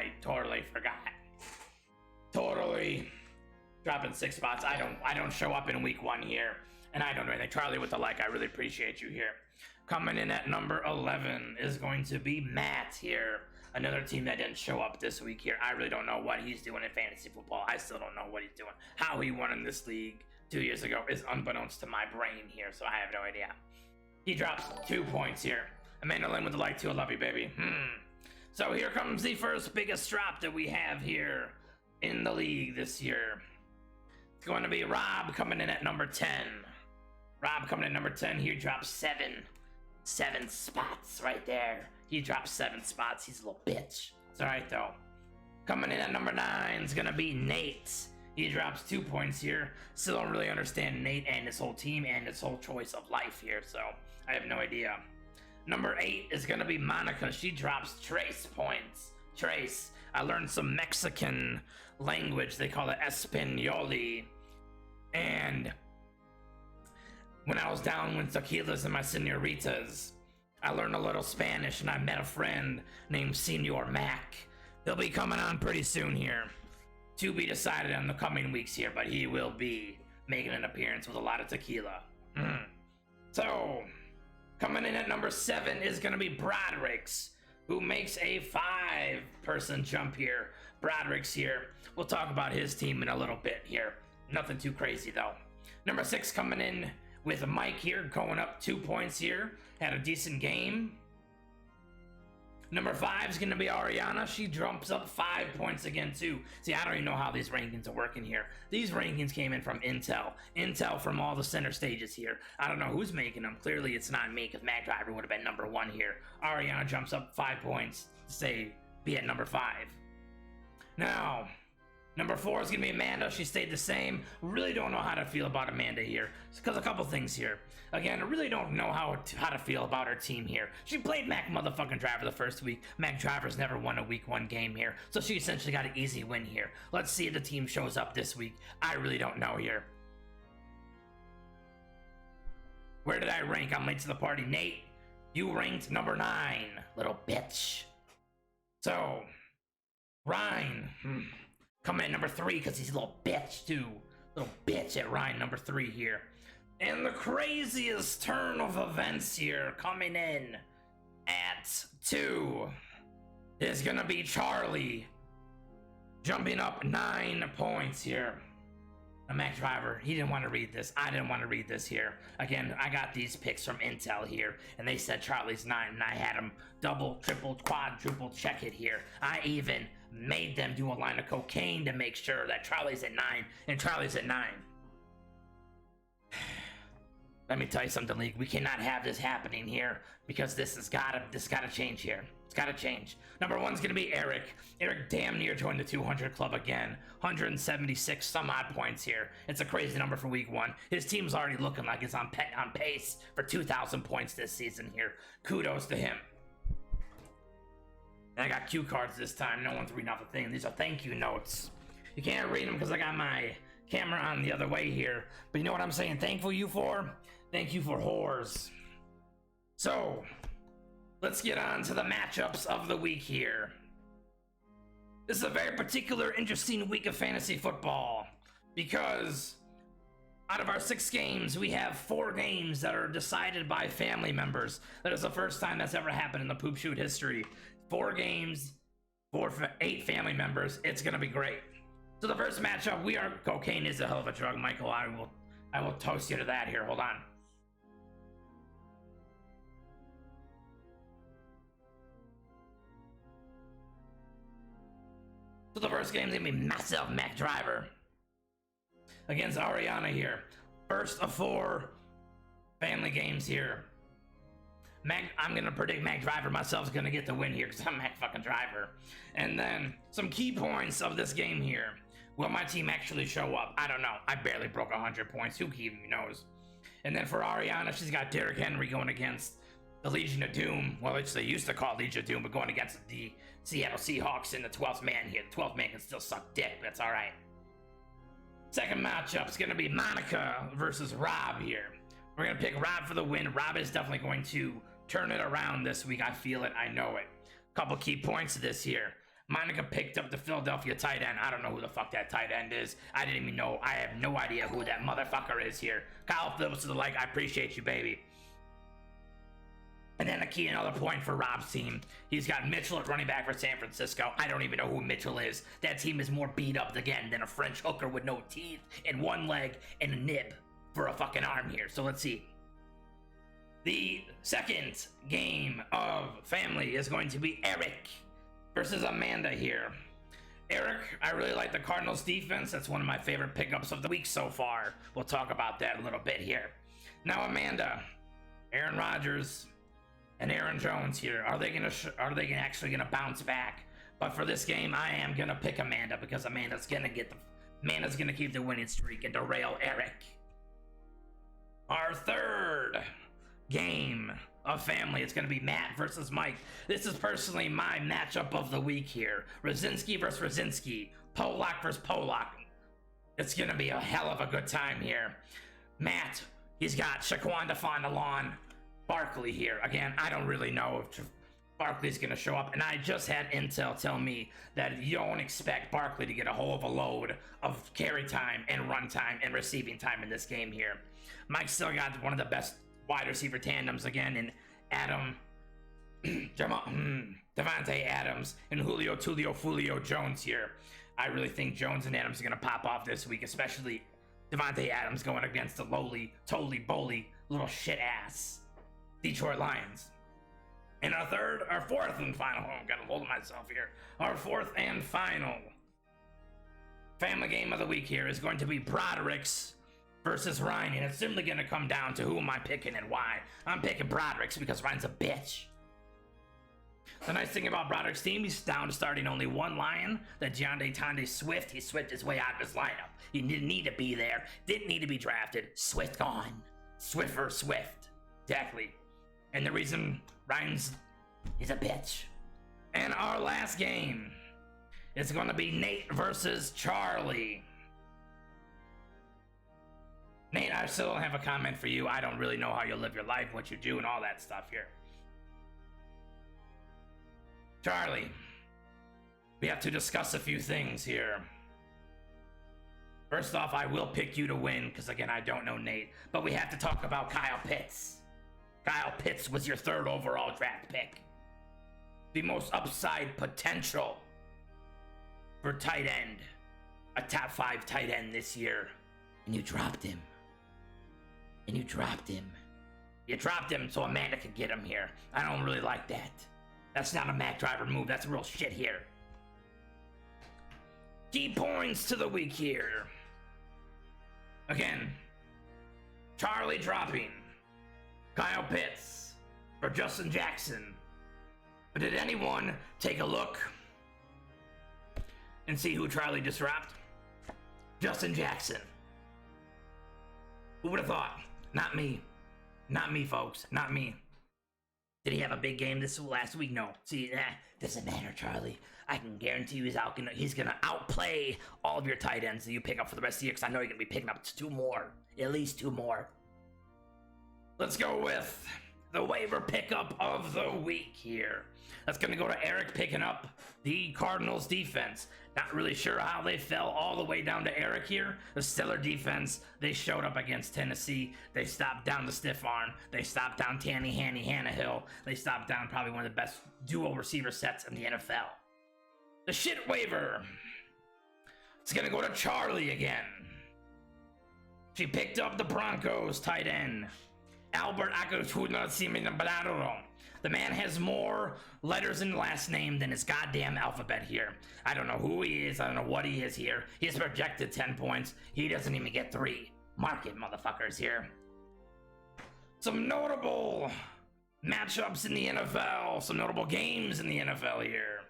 I totally forgot. Totally dropping 6 spots. I don't show up in week 1 here, and I don't do anything. Charlie with the like, I really appreciate you here. Coming in at number 11 is going to be Matt here. Another team that didn't show up this week here. I really don't know what he's doing in fantasy football. I still don't know what he's doing. How he won in this league 2 years ago is unbeknownst to my brain here, so I have no idea. He drops 2 points here. Amanda Lynn with the like too. I love you, baby. So here comes the first biggest drop that we have here in the league this year. It's going to be Rob coming in at number 10. Rob coming in at number 10 here drops 7 spots right there. He drops 7 spots. He's a little bitch. It's alright though. Coming in at number 9 is gonna be Nate. He drops 2 points here. Still don't really understand Nate and his whole team and his whole choice of life here, so I have no idea. Number 8 is gonna be Monica. She drops Trace points. Trace. I learned some Mexican language. They call it Españoli. And when I was down with tequilas and my senoritas, I learned a little Spanish and I met a friend named Senor Mac. He'll be coming on pretty soon here. To be decided in the coming weeks here, but he will be making an appearance with a lot of tequila. So, coming in at number 7 is going to be Broderick's, who makes a 5-person jump here. Broderick's here. We'll talk about his team in a little bit here. Nothing too crazy though. Number 6 coming in with Mike here, going up 2 points here. Had a decent game. Number 5 is going to be Ariana. She jumps up 5 points again too. See, I don't even know how these rankings are working here. These rankings came in from Intel. Intel from all the center stages here. I don't know who's making them. Clearly it's not me, because MacDriverr would have been number 1 here. Ariana jumps up 5 points to be at number 5. Now, number 4 is going to be Amanda. She stayed the same. Really don't know how to feel about Amanda here. Because a couple things here. Again, I really don't know how to feel about her team here. She played MacDriverr the first week. MacDriver's never won a week 1 game here. So she essentially got an easy win here. Let's see if the team shows up this week. I really don't know here. Where did I rank? I'm late to the party. Nate, you ranked number 9. Little bitch. So, Ryan. Coming in number 3 because he's a little bitch too. Little bitch at Ryan number 3 here. And the craziest turn of events here coming in at 2 is gonna be Charlie. Jumping up 9 points here. A MacDriverr, he didn't want to read this. I didn't want to read this here. Again, I got these picks from Intel here, and they said Charlie's 9, and I had him double, triple, quadruple check it here. I even made them do a line of cocaine to make sure that Charlie's at 9, and Charlie's at 9. Let me tell you something, League. We cannot have this happening here, because this gotta change here. It's gotta change. Number 1's gonna be Eric. Eric damn near joined the 200 club again. 176 some odd points here. It's a crazy number for week 1. His team's already looking like it's on pace for 2,000 points this season here. Kudos to him. And I got cue cards this time. No one's reading off the thing. These are thank you notes. You can't read them because I got my camera on the other way here. But you know what I'm saying? Thankful you for? Thank you for whores. So, let's get on to the matchups of the week here. This is a very particular, interesting week of fantasy football, because out of our 6 games, we have 4 games that are decided by family members. That is the first time that's ever happened in the Poop Shoot history. 4 games, 8 family members. It's gonna be great. So the first matchup, cocaine is a hell of a drug, Michael. I will toast you to that here. Hold on. So the first game is going to be myself, MacDriverr, against Ariana here. First of 4 family games here. I'm going to predict MacDriverr myself is going to get the win here because I'm MacDriverr. And then some key points of this game here. Will my team actually show up? I don't know. I barely broke 100 points. Who even knows? And then for Ariana, she's got Derrick Henry going against the Legion of Doom. Well, which they used to call Legion of Doom, but going against the Seattle Seahawks in the 12th man here. The 12th man can still suck dick, but that's alright. Second matchup is going to be Monica versus Rob here. We're going to pick Rob for the win. Rob is definitely going to turn it around this week. I feel it. I know it. Couple key points to this here. Monica picked up the Philadelphia tight end. I don't know who the fuck that tight end is. I didn't even know. I have no idea who that motherfucker is here. Kyle Phillips to the like. I appreciate you, baby. And then a key another point for Rob's team. He's got Mitchell at running back for San Francisco. I don't even know who Mitchell is. That team is more beat up again than a French hooker with no teeth and one leg and a nib for a fucking arm here. So let's see. The second game of family is going to be Eric versus Amanda here. Eric, I really like the Cardinals defense. That's one of my favorite pickups of the week so far. We'll talk about that a little bit here. Now Amanda, Aaron Rodgers and Aaron Jones here. Are they actually gonna bounce back? But for this game, I am gonna pick Amanda because Amanda's gonna keep the winning streak and derail Eric. Our third game of family, it's going to be Matt versus Mike. This is personally my matchup of the week here. Rosinski versus Rosinski. Polak versus Polak. It's going to be a hell of a good time here. Matt, he's got Shaquan DeFondalon, Barkley here. Again, I don't really know if Barkley's going to show up, and I just had intel tell me that you don't expect Barkley to get a whole of a load of carry time and run time and receiving time in this game here. Mike's still got one of the best wide receiver tandems again in Devontae Adams and Julio Tulio Jones here. I really think Jones and Adams are going to pop off this week, especially Devontae Adams going against the lowly, toly-boly, little shit-ass Detroit Lions. And our fourth and final, I'm got a hold of myself here. Our fourth and final family game of the week here is going to be Broderick's versus Ryan, and it's simply going to come down to who am I picking and why. I'm picking Broderick's because Ryan's a bitch. The nice thing about Broderick's team, he's down to starting only one Lion, that Deontay Swift. He swift his way out of his lineup. He didn't need to be there, didn't need to be drafted. Swift gone. Swift for Swift. Exactly. And the reason he's a bitch. And our last game is going to be Nate versus Charlie. Nate, I still don't have a comment for you. I don't really know how you live your life, what you do, and all that stuff here. Charlie, we have to discuss a few things here. First off, I will pick you to win, because again, I don't know Nate. But we have to talk about Kyle Pitts. Kyle Pitts was your third overall draft pick. The most upside potential for tight end. A top 5 tight end this year. And you dropped him. You dropped him so Amanda could get him here. I don't really like that. That's not a MacDriverr move. That's real shit here. Key points to the week here. Again, Charlie dropping Kyle Pitts for Justin Jackson. But did anyone take a look and see who Charlie just dropped? Justin Jackson. Who would have thought? Not me. Not me, folks. Not me. Did he have a big game this last week? No. See, doesn't matter, Charlie. I can guarantee you he's gonna outplay all of your tight ends that you pick up for the rest of the year, because I know you're gonna be picking up 2 more. At least 2 more. Let's go with the waiver pickup of the week here. That's gonna go to Eric picking up the Cardinals defense. Not really sure how they fell all the way down to Eric here. The stellar defense. They showed up against Tennessee. They stopped down the stiff arm. They stopped down Tannehill. They stopped down probably one of the best dual receiver sets in the NFL. The shit waiver. It's gonna go to Charlie again. She picked up the Broncos tight end, Albert Akutuna. The man has more letters in the last name than his goddamn alphabet here. I don't know who he is. I don't know what he is here. He's projected 10 points. He doesn't even get 3. Mark it, motherfuckers here. Some notable matchups in the NFL. Some notable games in the NFL here.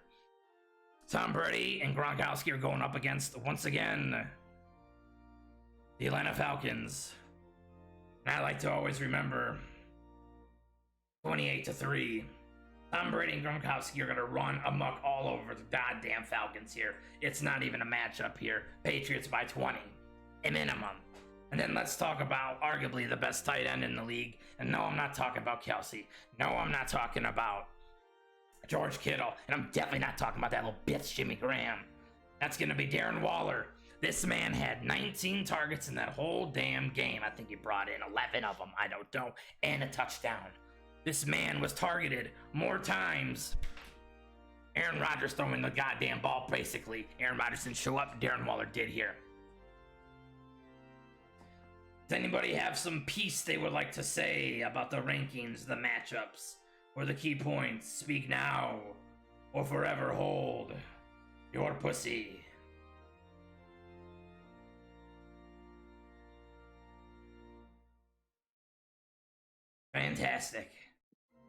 Tom Brady and Gronkowski are going up against, once again, the Atlanta Falcons. And I like to always remember 28-3. Tom Brady and Gronkowski are going to run amok all over the goddamn Falcons here. It's not even a matchup here. Patriots by 20, a minimum. And then let's talk about arguably the best tight end in the league. And no, I'm not talking about Kelsey. No, I'm not talking about George Kittle. And I'm definitely not talking about that little bitch, Jimmy Graham. That's going to be Darren Waller. This man had 19 targets in that whole damn game. I think he brought in 11 of them. I don't know. And a touchdown. This man was targeted more times. Aaron Rodgers throwing the goddamn ball, basically. Aaron Rodgers didn't show up. Darren Waller did here. Does anybody have some piece they would like to say about the rankings, the matchups, or the key points? Speak now, or forever hold your pussy. Fantastic.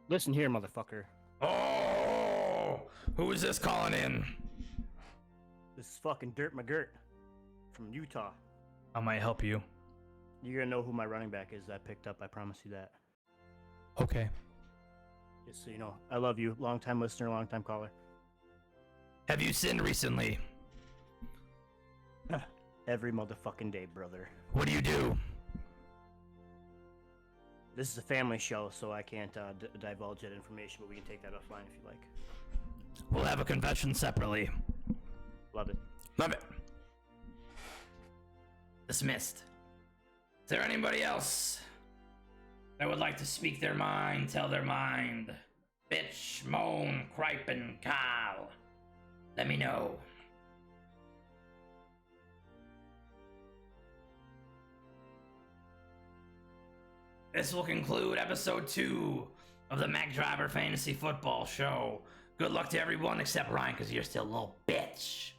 Listen here, motherfucker. Oh, who is this calling in? This is fucking Dirt McGirt from Utah. How might I help you? You're gonna know who my running back is that I picked up, I promise you that. Okay. Just so you know, I love you. Long-time listener, long-time caller. Have you sinned recently? Every motherfucking day, brother. What do you do? This is a family show, so I can't divulge that information, but we can take that offline if you like. We'll have a confession separately. Love it. Love it. Dismissed. Is there anybody else that would like to speak their mind, tell their mind? Bitch, moan, cripe, and cow. Let me know. This will conclude episode 2 of the MacDriverr Fantasy Football Show. Good luck to everyone except Ryan, because you're still a little bitch.